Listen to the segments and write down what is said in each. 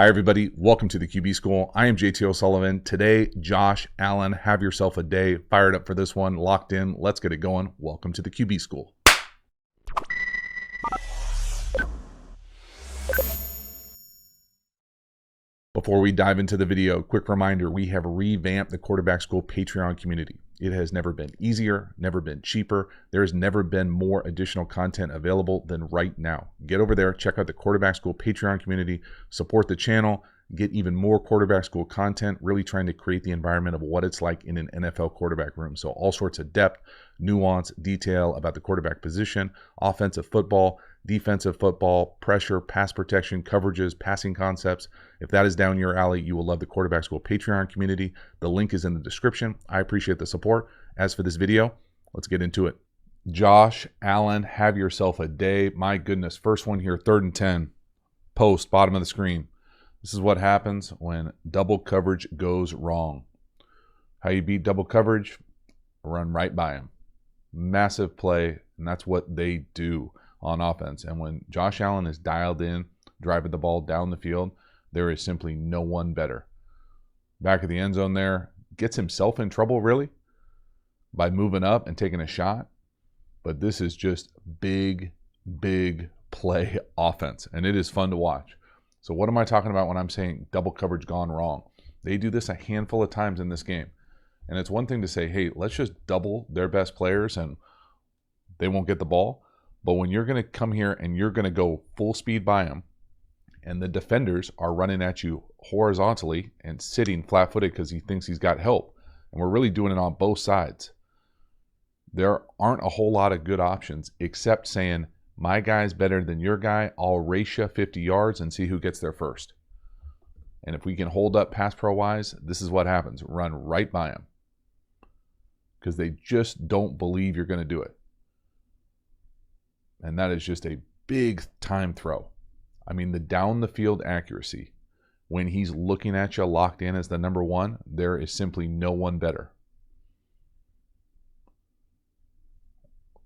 Hi, everybody. Welcome to the QB School. I am JT O'Sullivan. Today, Josh Allen, have yourself a day. Fired up for this one, locked in. Let's get it going. Welcome to the QB School. Before we dive into the video, quick reminder, we have revamped the Quarterback School Patreon community. It has never been easier, never been cheaper. There has never been more additional content available than right now. Get over there, check out the Quarterback School Patreon community, support the channel, get even more Quarterback School content, really trying to create the environment of what it's like in an NFL quarterback room. So all sorts of depth, nuance, detail about the quarterback position, offensive football, defensive football, pressure, pass protection, coverages, passing concepts. If that is down your alley, you will love the Quarterback School Patreon community. The link is in the description. I appreciate the support. As for this video, let's get into it. Josh Allen, have yourself a day. My goodness, first one here, 3rd and 10. Post, bottom of the screen. This is what happens when double coverage goes wrong. How you beat double coverage? Run right by him. Massive play, and that's what they do on offense. And when Josh Allen is dialed in, driving the ball down the field, there is simply no one better. Back of the end zone there, gets himself in trouble really by moving up and taking a shot. But this is just big play offense, and it is fun to watch. So what am I talking about when I'm saying double coverage gone wrong? They do this a handful of times in this game. And it's one thing to say, hey, let's just double their best players and they won't get the ball. But when you're going to come here and you're going to go full speed by them, and the defenders are running at you horizontally and sitting flat-footed because he thinks he's got help, and we're really doing it on both sides, there aren't a whole lot of good options except saying, my guy's better than your guy. I'll race you 50 yards and see who gets there first. And if we can hold up pass pro-wise, this is what happens. Run right by him because they just don't believe you're going to do it. And that is just a big time throw. I mean, the down the field accuracy, when he's looking at you locked in as the number one, there is simply no one better.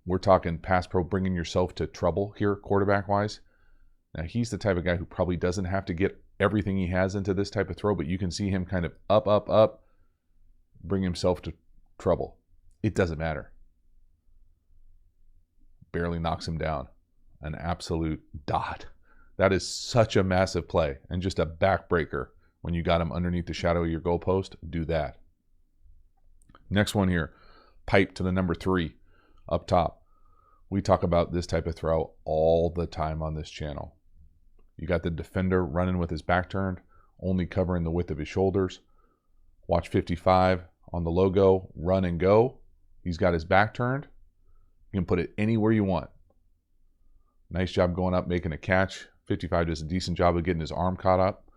We're talking pass pro, bringing yourself to trouble here quarterback-wise. Now, he's the type of guy who probably doesn't have to get everything he has into this type of throw, but you can see him kind of up, bring himself to trouble. It doesn't matter. Barely knocks him down. An absolute dot. That is such a massive play and just a backbreaker. When you got him underneath the shadow of your goalpost, do that. Next one here, pipe to the number 3 up top. We talk about this type of throw all the time on this channel. You got the defender running with his back turned, only covering the width of his shoulders. Watch 55 on the logo, run and go. He's got his back turned. You can put it anywhere you want. Nice job going up, making a catch. 55 does a decent job of getting his arm caught up.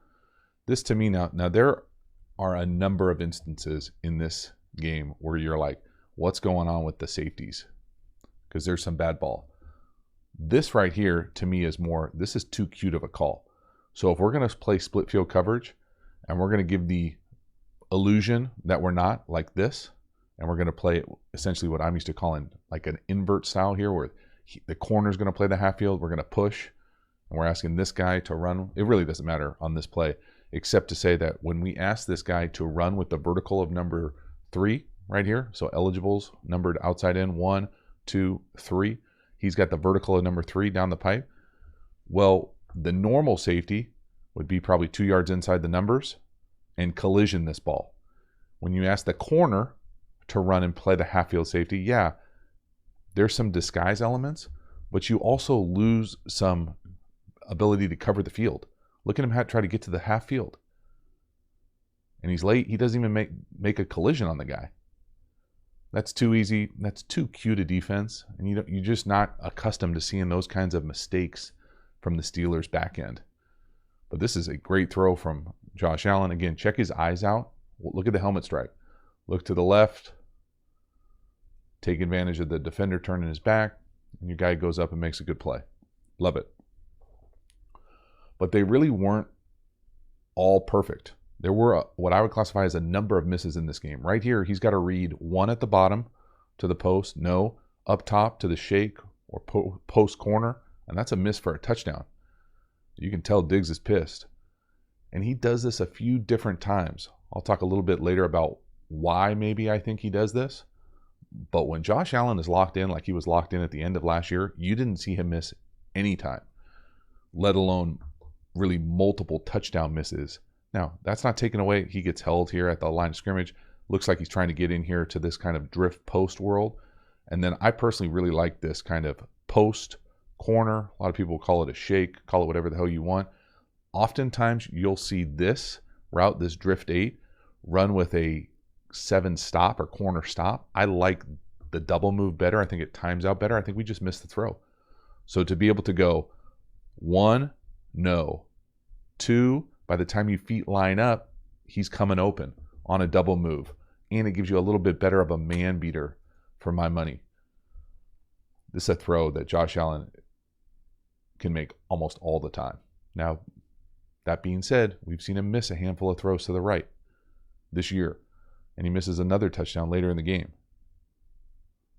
This to me now there are a number of instances in this game where you're like, what's going on with the safeties? Because there's some bad ball. This right here to me is more, this is too cute of a call. So if we're going to play split field coverage and we're going to give the illusion that we're not like this, and we're going to play essentially what I'm used to calling like an invert style here, where the corner's going to play the half field, we're going to push, and we're asking this guy to run. It really doesn't matter on this play, except to say that when we ask this guy to run with the vertical of number 3 right here, so eligibles numbered outside in 1, 2, 3, he's got the vertical of number 3 down the pipe. Well, the normal safety would be probably 2 yards inside the numbers and collision this ball. When you ask the corner to run and play the half field safety, yeah, there's some disguise elements, but you also lose some ability to cover the field. Look at him try to get to the half field. And he's late. He doesn't even make a collision on the guy. That's too easy. That's too cute a defense. And you're just not accustomed to seeing those kinds of mistakes from the Steelers back end. But this is a great throw from Josh Allen. Again, check his eyes out. Look at the helmet stripe. Look to the left. Take advantage of the defender turning his back. And your guy goes up and makes a good play. Love it. But they really weren't all perfect. There were what I would classify as a number of misses in this game. Right here, he's got to read 1 at the bottom to the post, no, up top to the shake or post corner, and that's a miss for a touchdown. You can tell Diggs is pissed. And he does this a few different times. I'll talk a little bit later about why maybe I think he does this. But when Josh Allen is locked in like he was locked in at the end of last year, you didn't see him miss any time, let alone really multiple touchdown misses. Now, that's not taken away. He gets held here at the line of scrimmage. Looks like he's trying to get in here to this kind of drift post world. And then I personally really like this kind of post corner. A lot of people call it a shake, call it whatever the hell you want. Oftentimes you'll see this route, this drift 8, run with a 7 stop or corner stop. I like the double move better. I think it times out better. I think we just missed the throw. So to be able to go 1, no, 2, by the time your feet line up, he's coming open on a double move. And it gives you a little bit better of a man beater for my money. This is a throw that Josh Allen can make almost all the time. Now, that being said, we've seen him miss a handful of throws to the right this year. And he misses another touchdown later in the game.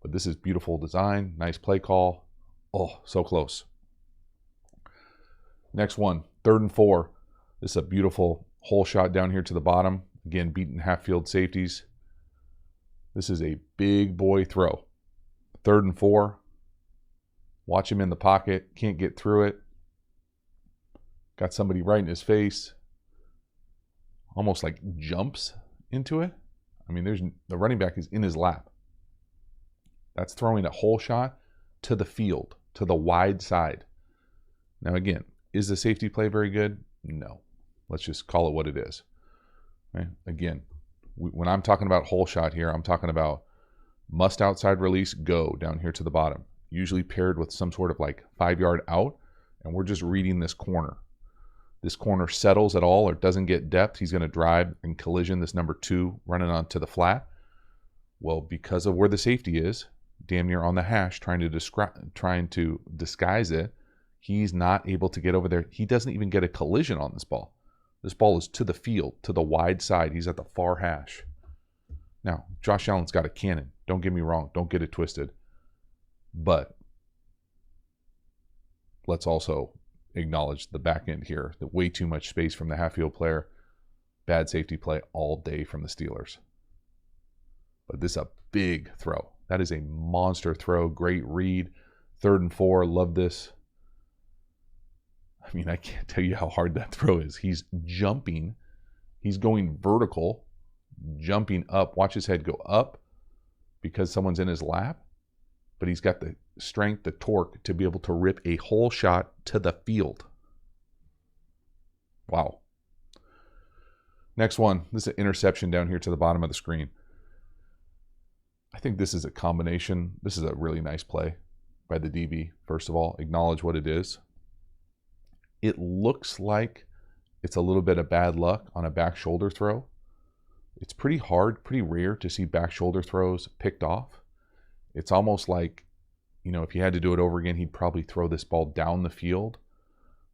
But this is beautiful design, nice play call. Oh, so close. Next one, 3rd and 4. This is a beautiful hole shot down here to the bottom. Again, beating half-field safeties. This is a big boy throw. 3rd and 4. Watch him in the pocket. Can't get through it. Got somebody right in his face. Almost like jumps into it. I mean, the running back is in his lap. That's throwing a hole shot to the field, to the wide side. Now again, is the safety play very good? No. Let's just call it what it is. Right? Again, when I'm talking about hole shot here, I'm talking about must outside release, go down here to the bottom. Usually paired with some sort of like 5-yard out, and we're just reading this corner. This corner settles at all or doesn't get depth, he's going to drive and collision this number 2 running onto the flat. Well, because of where the safety is, damn near on the hash, trying to disguise it, he's not able to get over there. He doesn't even get a collision on this ball. This ball is to the field, to the wide side. He's at the far hash. Now, Josh Allen's got a cannon. Don't get me wrong. Don't get it twisted. But let's also acknowledge the back end here. The way too much space from the half-field player. Bad safety play all day from the Steelers. But this is a big throw. That is a monster throw. Great read. 3rd and 4. Love this. I mean, I can't tell you how hard that throw is. He's jumping. He's going vertical, jumping up. Watch his head go up because someone's in his lap. But he's got the strength, the torque to be able to rip a hole shot to the field. Wow. Next one. This is an interception down here to the bottom of the screen. I think this is a combination. This is a really nice play by the DB. First of all, acknowledge what it is. It looks like it's a little bit of bad luck on a back shoulder throw. It's pretty hard, pretty rare to see back shoulder throws picked off. It's almost like, you know, if he had to do it over again, he'd probably throw this ball down the field.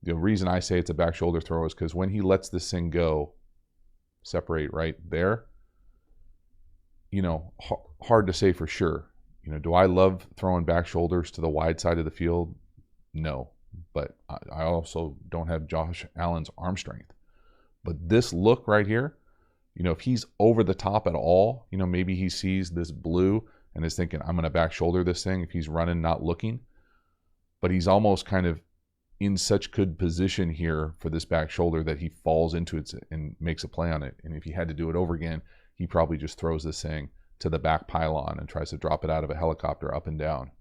The reason I say it's a back shoulder throw is because when he lets this thing go, separate right there, you know, hard to say for sure. You know, do I love throwing back shoulders to the wide side of the field? No. But I also don't have Josh Allen's arm strength. But this look right here, you know, if he's over the top at all, you know, maybe he sees this blue and is thinking, I'm going to back shoulder this thing if he's running, not looking. But he's almost kind of in such good position here for this back shoulder that he falls into it and makes a play on it. And if he had to do it over again, he probably just throws this thing to the back pylon and tries to drop it out of a helicopter up and down.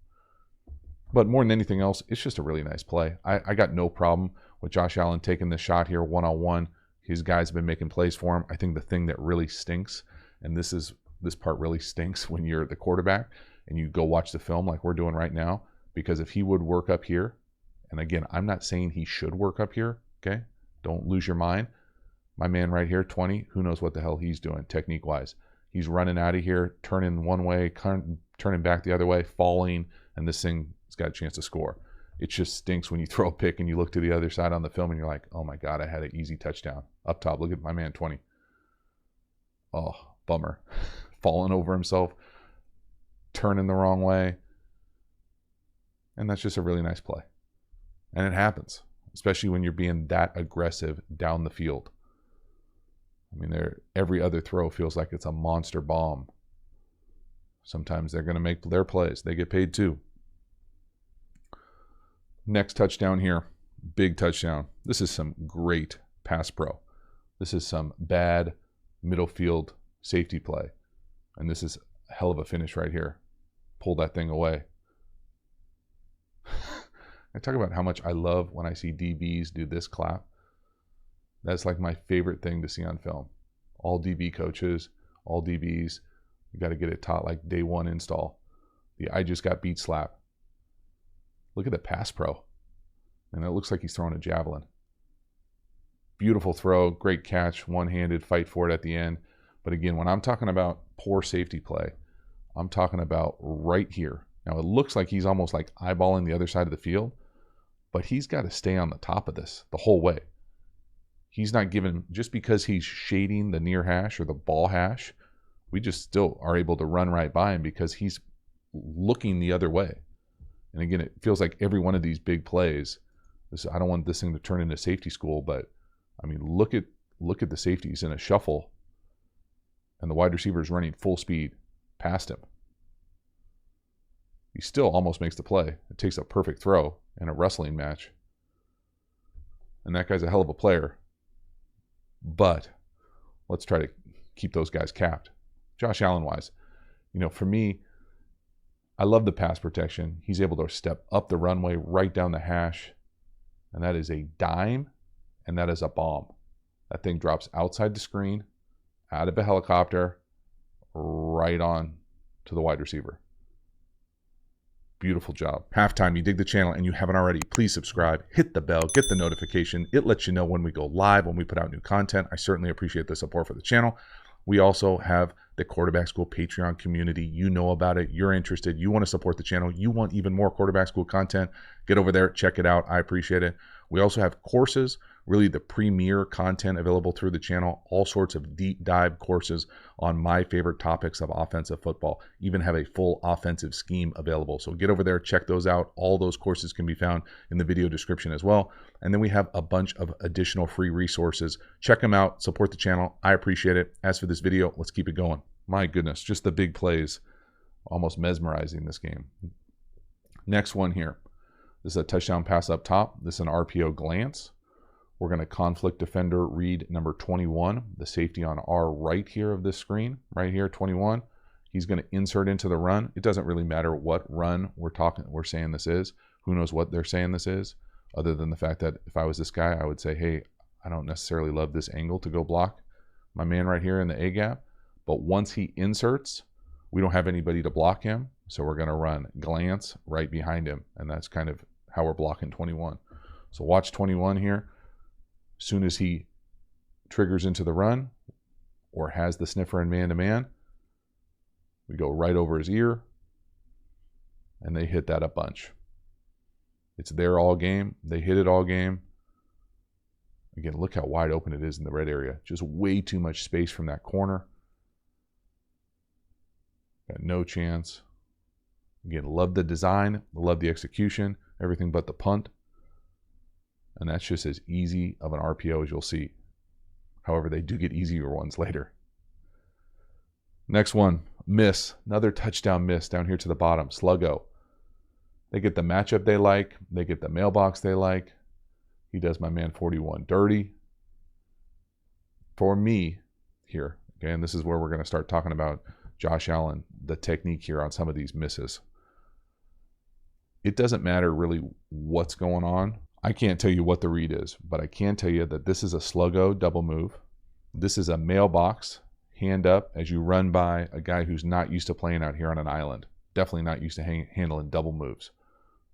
But more than anything else, it's just a really nice play. I got no problem with Josh Allen taking this shot here one-on-one. His guys have been making plays for him. I think the thing that really stinks, and this part really stinks when you're the quarterback and you go watch the film like we're doing right now, because if he would work up here, and again, I'm not saying he should work up here, okay? Don't lose your mind. My man right here, 20, who knows what the hell he's doing technique-wise. He's running out of here, turning one way, turning back the other way, falling, and this thing has got a chance to score. It just stinks when you throw a pick and you look to the other side on the film and you're like, oh my God, I had an easy touchdown. Up top, look at my man, 20. Oh, bummer. Falling over himself, turning the wrong way. And that's just a really nice play. And it happens, especially when you're being that aggressive down the field. I mean, every other throw feels like it's a monster bomb. Sometimes they're going to make their plays. They get paid too. Next touchdown here, big touchdown. This is some great pass pro. This is some bad middle field safety play. And this is a hell of a finish right here. Pull that thing away. I talk about how much I love when I see DBs do this clap. That's like my favorite thing to see on film. All DB coaches, all DBs, you got to get it taught like day one install. The I just got beat slap. Look at the pass pro. And it looks like he's throwing a javelin. Beautiful throw, great catch, one-handed, fight for it at the end. But again, when I'm talking about poor safety play, I'm talking about right here. Now it looks like he's almost like eyeballing the other side of the field, but he's got to stay on the top of this the whole way. He's not given, just because he's shading the near hash or the ball hash, we just still are able to run right by him because he's looking the other way. And again, it feels like every one of these big plays, I don't want this thing to turn into safety school, but I mean, look at the safeties in a shuffle and the wide receiver is running full speed past him. He still almost makes the play. It takes a perfect throw in a wrestling match. And that guy's a hell of a player. But let's try to keep those guys capped. Josh Allen-wise, for me, I love the pass protection. He's able to step up the runway, right down the hash. And that is a dime, and that is a bomb. That thing drops outside the screen, out of a helicopter, right on to the wide receiver. Beautiful job. Halftime, you dig the channel and you haven't already, please subscribe, hit the bell, get the notification. It lets you know when we go live, when we put out new content. I certainly appreciate the support for the channel. We also have the Quarterback School Patreon community. You know about it. You're interested. You want to support the channel. You want even more Quarterback School content. Get over there. Check it out. I appreciate it. We also have courses, really the premier content available through the channel. All sorts of deep dive courses on my favorite topics of offensive football. Even have a full offensive scheme available. So get over there. Check those out. All those courses can be found in the video description as well. And then we have a bunch of additional free resources. Check them out. Support the channel. I appreciate it. As for this video, let's keep it going. My goodness, just the big plays, almost mesmerizing this game. Next one here. This is a touchdown pass up top. This is an RPO glance. We're going to conflict defender read number 21, the safety on our right here of this screen, right here, 21. He's going to insert into the run. It doesn't really matter what run we're saying this is. Who knows what they're saying this is, other than the fact that if I was this guy, I would say, hey, I don't necessarily love this angle to go block my man right here in the A gap. But once he inserts, we don't have anybody to block him. So we're going to run glance right behind him. And that's kind of how we're blocking 21. So watch 21 here. As soon as he triggers into the run or has the sniffer in man-to-man, we go right over his ear. And they hit that a bunch. It's there all game. They hit it all game. Again, look how wide open it is in the red area. Just way too much space from that corner. Got no chance. Again, love the design, love the execution, everything but the punt. And that's just as easy of an RPO as you'll see. However, they do get easier ones later. Next one, miss. Another touchdown miss down here to the bottom. Sluggo. They get the matchup they like. They get the mailbox they like. He does my man 41 dirty. For me here, okay, and this is where we're going to start talking about Josh Allen, the technique here on some of these misses. It doesn't matter really what's going on. I can't tell you what the read is, but I can tell you that this is a sluggo double move. This is a mailbox hand up as you run by a guy who's not used to playing out here on an island. Definitely not used to handling double moves.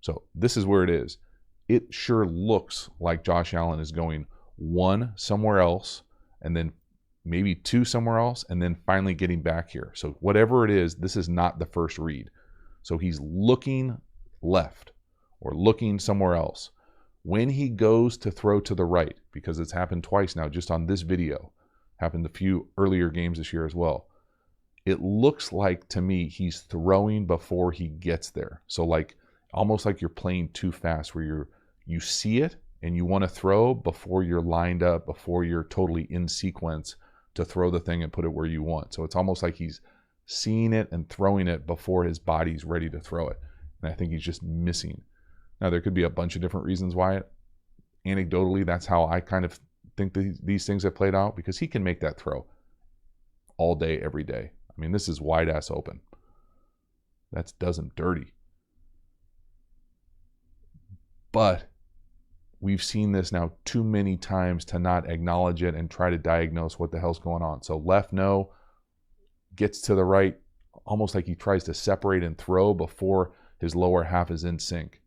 So this is where it is. It sure looks like Josh Allen is going one somewhere else and then maybe two somewhere else, and then finally getting back here. So whatever it is, this is not the first read. So he's looking left or looking somewhere else. When he goes to throw to the right, because it's happened twice now just on this video, happened a few earlier games this year as well, it looks like to me he's throwing before he gets there. So like almost like you're playing too fast where you see it and you want to throw before you're lined up, before you're totally in sequence to throw the thing and put it where you want. So it's almost like he's seeing it and throwing it before his body's ready to throw it. And I think he's just missing. Now, there could be a bunch of different reasons why. Anecdotally, that's how I kind of think these things have played out, because he can make that throw all day, every day. I mean, this is wide ass open. That does him dirty. But we've seen this now too many times to not acknowledge it and try to diagnose what the hell's going on. So left, no, gets to the right, almost like he tries to separate and throw before his lower half is in sync.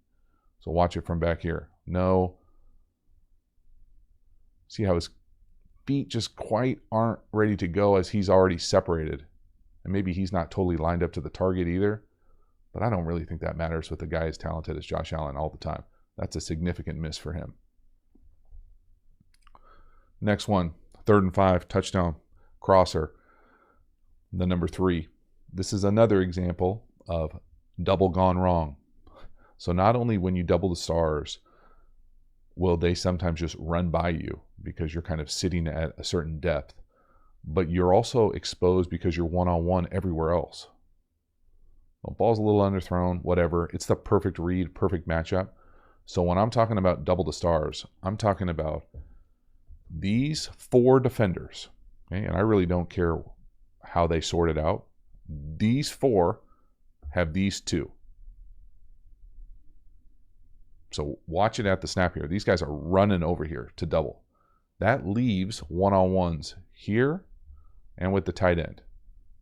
So watch it from back here. No. See how his feet just quite aren't ready to go as he's already separated. And maybe he's not totally lined up to the target either. But I don't really think that matters with a guy as talented as Josh Allen all the time. That's a significant miss for him. Next one, 3rd and 5, touchdown, crosser, the number 3. This is another example of double gone wrong. So not only when you double the stars will they sometimes just run by you because you're kind of sitting at a certain depth, but you're also exposed because you're one-on-one everywhere else. Well, ball's a little underthrown, whatever. It's the perfect read, perfect matchup. So when I'm talking about double the stars, I'm talking about these 4 defenders, okay? And I really don't care how they sort it out. These 4 have these 2. So watch it at the snap here. These guys are running over here to double. That leaves one-on-ones here and with the tight end.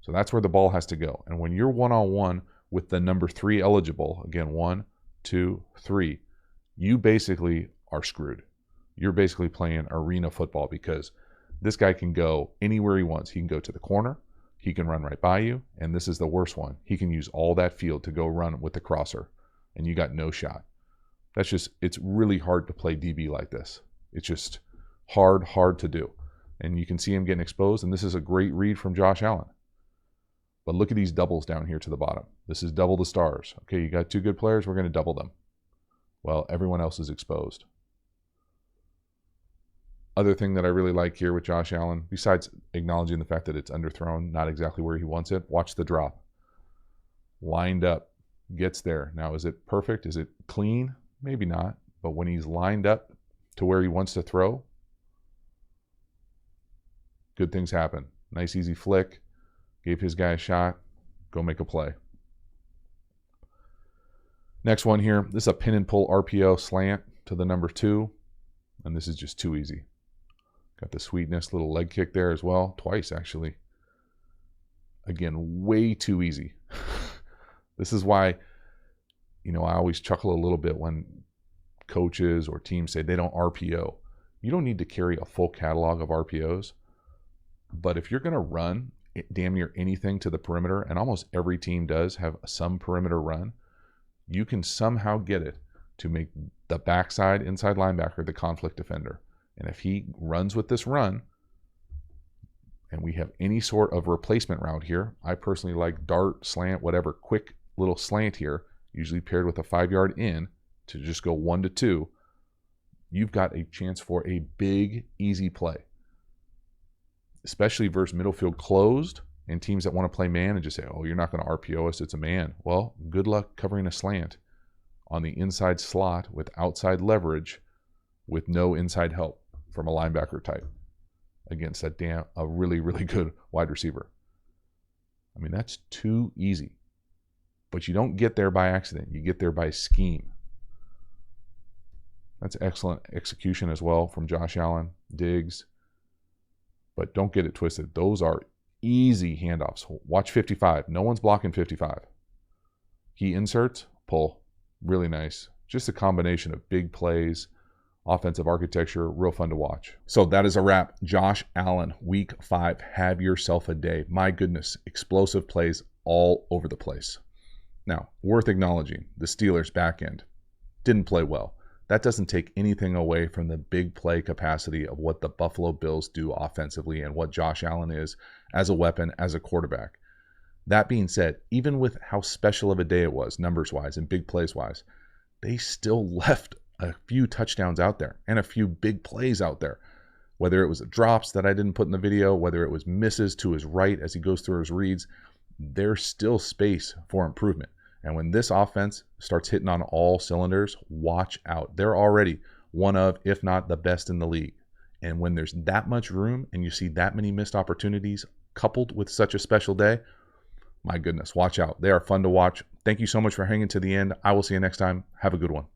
So that's where the ball has to go. And when you're one-on-one with the number 3 eligible, again, 1, 2, 3, you basically are screwed. You're basically playing arena football because this guy can go anywhere he wants. He can go to the corner. He can run right by you. And this is the worst one. He can use all that field to go run with the crosser. And you got no shot. That's just, it's really hard to play DB like this. It's just hard to do. And you can see him getting exposed. And this is a great read from Josh Allen. But look at these doubles down here to the bottom. This is double the stars. Okay, you got 2 good players. We're going to double them. Well, everyone else is exposed. Other thing that I really like here with Josh Allen, besides acknowledging the fact that it's underthrown, not exactly where he wants it, watch the drop. Lined up, gets there. Now, is it perfect? Is it clean? Maybe not. But when he's lined up to where he wants to throw, good things happen. Nice, easy flick. Gave his guy a shot. Go make a play. Next one here. This is a pin and pull RPO slant to the number 2. And this is just too easy. Got the sweetness, little leg kick there as well. Twice, actually. Again, way too easy. This is why, I always chuckle a little bit when coaches or teams say they don't RPO. You don't need to carry a full catalog of RPOs. But if you're going to run damn near anything to the perimeter, and almost every team does have some perimeter run, you can somehow get it to make the backside inside linebacker the conflict defender. And if he runs with this run, and we have any sort of replacement route here, I personally like dart, slant, whatever, quick little slant here, usually paired with a 5-yard in to just go 1 to 2, you've got a chance for a big, easy play. Especially versus middle field closed and teams that want to play man and just say, oh, you're not going to RPO us, it's a man. Well, good luck covering a slant on the inside slot with outside leverage with no inside help from a linebacker type against a really, really good wide receiver. I mean, that's too easy. But you don't get there by accident. You get there by scheme. That's excellent execution as well from Josh Allen, Diggs. But don't get it twisted. Those are easy handoffs. Watch 55. No one's blocking 55. He inserts, pull. Really nice. Just a combination of big plays, offensive architecture, real fun to watch. So that is a wrap. Josh Allen, week 5. Have yourself a day. My goodness, explosive plays all over the place. Now, worth acknowledging, the Steelers' back end didn't play well. That doesn't take anything away from the big play capacity of what the Buffalo Bills do offensively and what Josh Allen is as a weapon, as a quarterback. That being said, even with how special of a day it was, numbers-wise and big plays-wise, they still left a few touchdowns out there and a few big plays out there. whether it was drops that I didn't put in the video, whether it was misses to his right as he goes through his reads, there's still space for improvement. And when this offense starts hitting on all cylinders, watch out. They're already one of, if not the best in the league. And when there's that much room and you see that many missed opportunities coupled with such a special day, my goodness, watch out. They are fun to watch. Thank you so much for hanging to the end. I will see you next time. Have a good one.